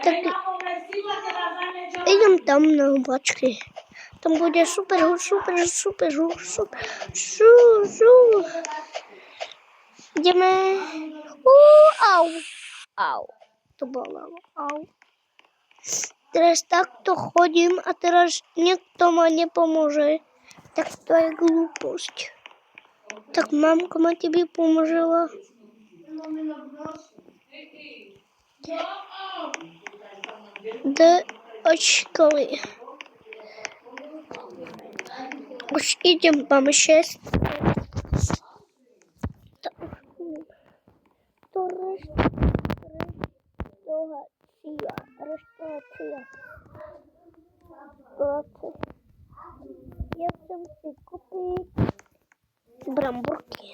Tak idem tam na hubačky. Tam bude super. Ideme. Au. To bolelo. Au. Teraz takto chodím a teraz niekto ma nepomôže. Tak to je glúposť. Tak mamka ma tebe pomožela. Od školy. Už idem, mám 6. Reštaurácia. Ja chcem si kúpiť bramborky.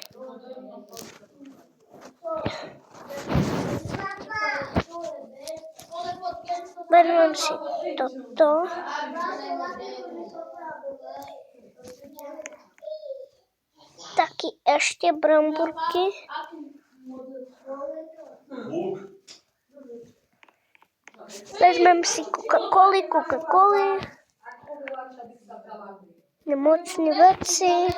Vezmem si toto. Taky ešte bramborky. Vezmem si Coca-Coly. Nemocné veci.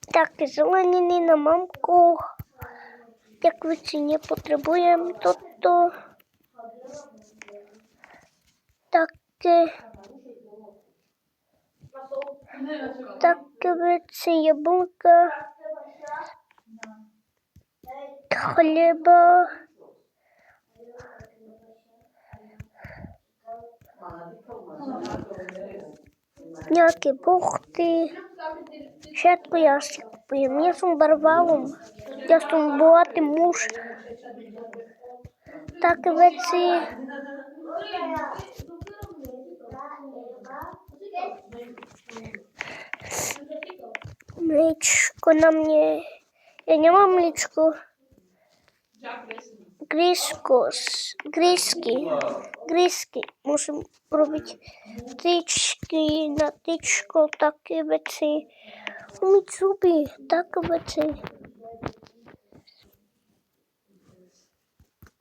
Také zeleniny na mamku. Tak veci nepotrebujem. Toto. Také veci, jablka. Chleba. Nejaké buchty. Všetko ja si kupujem. Ja som barvalom. Ja som bohatý muž. Také veci. Mliečko na mne. Ja nemám mliečko. Grísky. Musím robiť tyčky na tyčko, také veci. Umyť zuby, také veci.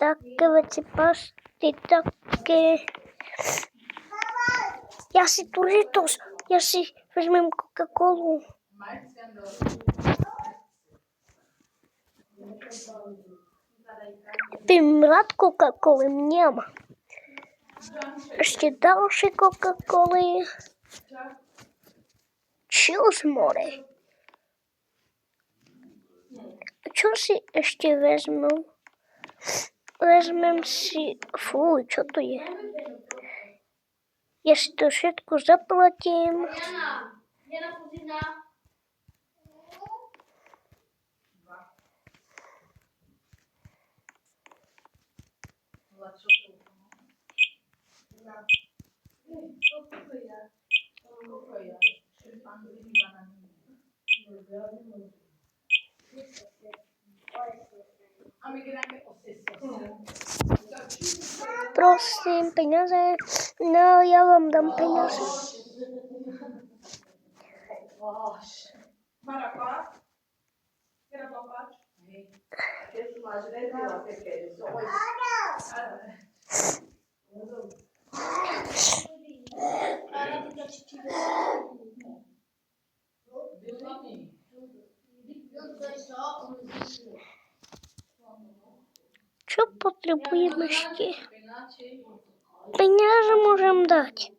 Také veci, pasty, také. Ja si Doritos, ja si vezmem Coca-Colu. Pím rád Coca-Coly, mňam. Ešte ďalšie Coca-Coly. Chills more. Čo si ešte vezmem? Vezmem si... Fuj, čo to je? Ja si to všetko zaplatím. Prosím, peniaze. No, ja vám dám peniaze. Čo potrebujem ešte? Peniaze môžem dať.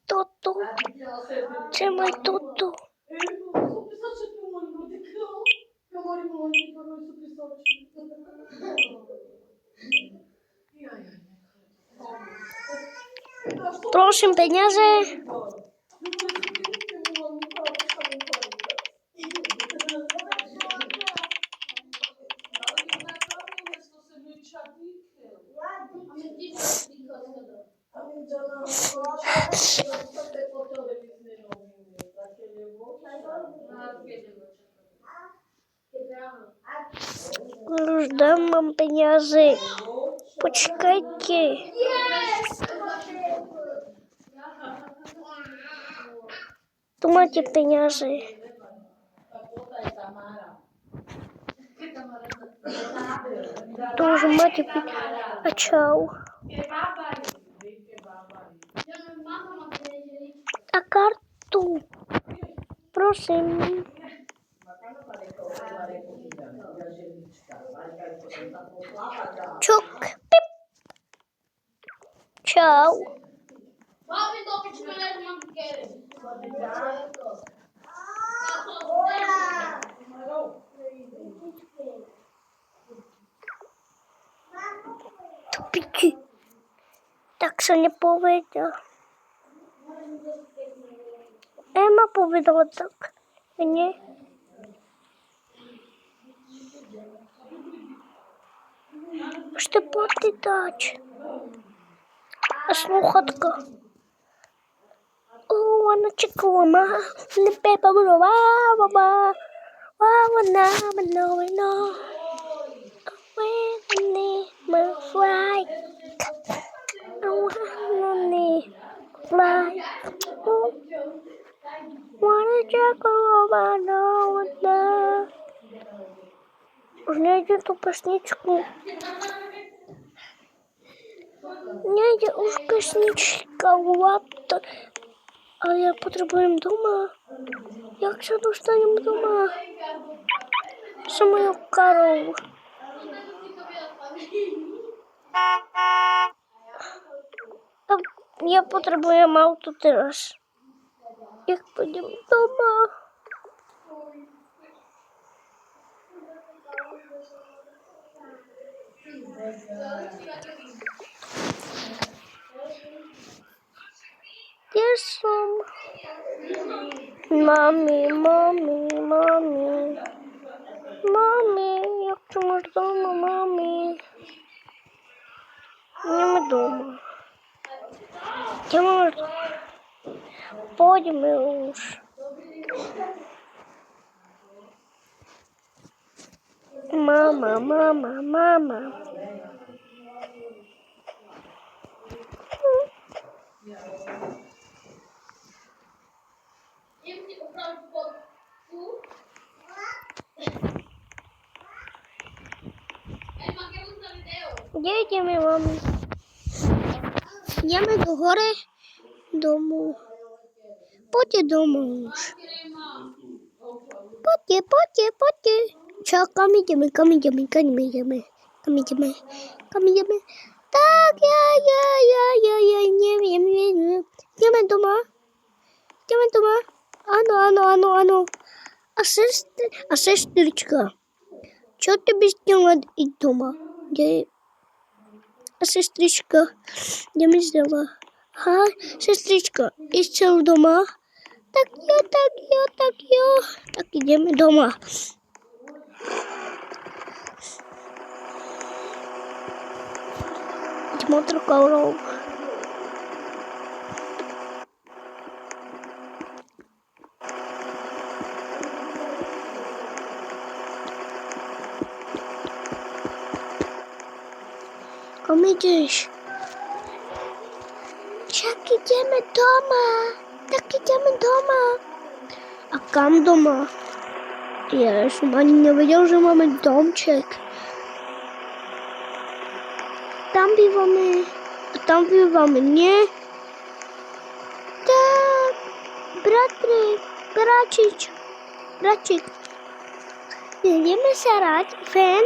Toto. Čo je toto? Prosím, peniaze. Już dam wam pieniądze. Poczekajcie. Tu macie pieniądze. Tu już macie pieniądze. A ciao. A kartu. Proszę. Czuk. Pip. Ciao. Tupiki. Tak się nie powiedział. Ema powiedziała tak. Nie? Можете подать. А слухатка. О, вона чекала. Не пепа мова. Вона мене. When fly. I wanna fly. Wanna чекала. Už nejde tu pesničku. Nejde už pesnička. What? Ale ja potrebujem doma. Jak sa dostanem doma? Za mojou karou. Ja potrebujem auto teraz. Jak pôjdem doma? Gdzie są? Mami, jak ty masz doma, mami? Nie ma doma. Gdzie masz doma? Pójdźmy już. Mama. Gdzie idziemy, mami? Idziemy do góry domu. Chodźcie domu już. Chodźcie. Co, kam idziemy? Tak, ja nie wiem. Idziemy doma? Ano. A sestryczka? Co ty byś chciała iść doma? A sestryczka? Idziemy z doma. Aha, sestryczka, idźcie doma? Tak, jo. Tak, idziemy doma. Motor kolą. Kom idziesz? Tak, idziemy doma. A kam doma? Ja już ani nie wiedział, że mamy domczek. Tam bywamy, nie? Tak, bracik. Jedziemy sarać, fen?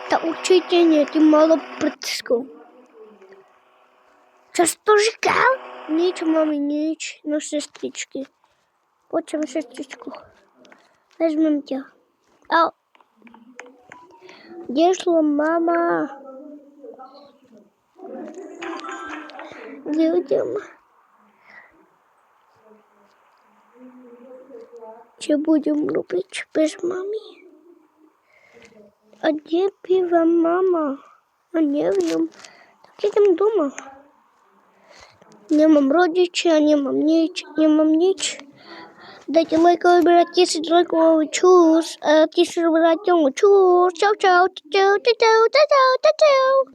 Ta určitě nie, ty malo prdskou. Co jsi to říkal? Nič, mami, nič. No, sestričky. Pojďme, sestričku. Vezmem tě. Au. Kde šla mama? Kde idem? Co budem robiť bez mami? A kde býva mama? A neviem. Tak idem doma. Nemám rodičia, nemám nič. Dajte lajkov, vyberať 1000 lajkov, čus, 1000 vyberať, čus, čau, čau, čau, čau, čau, čau, čau, čau, čau.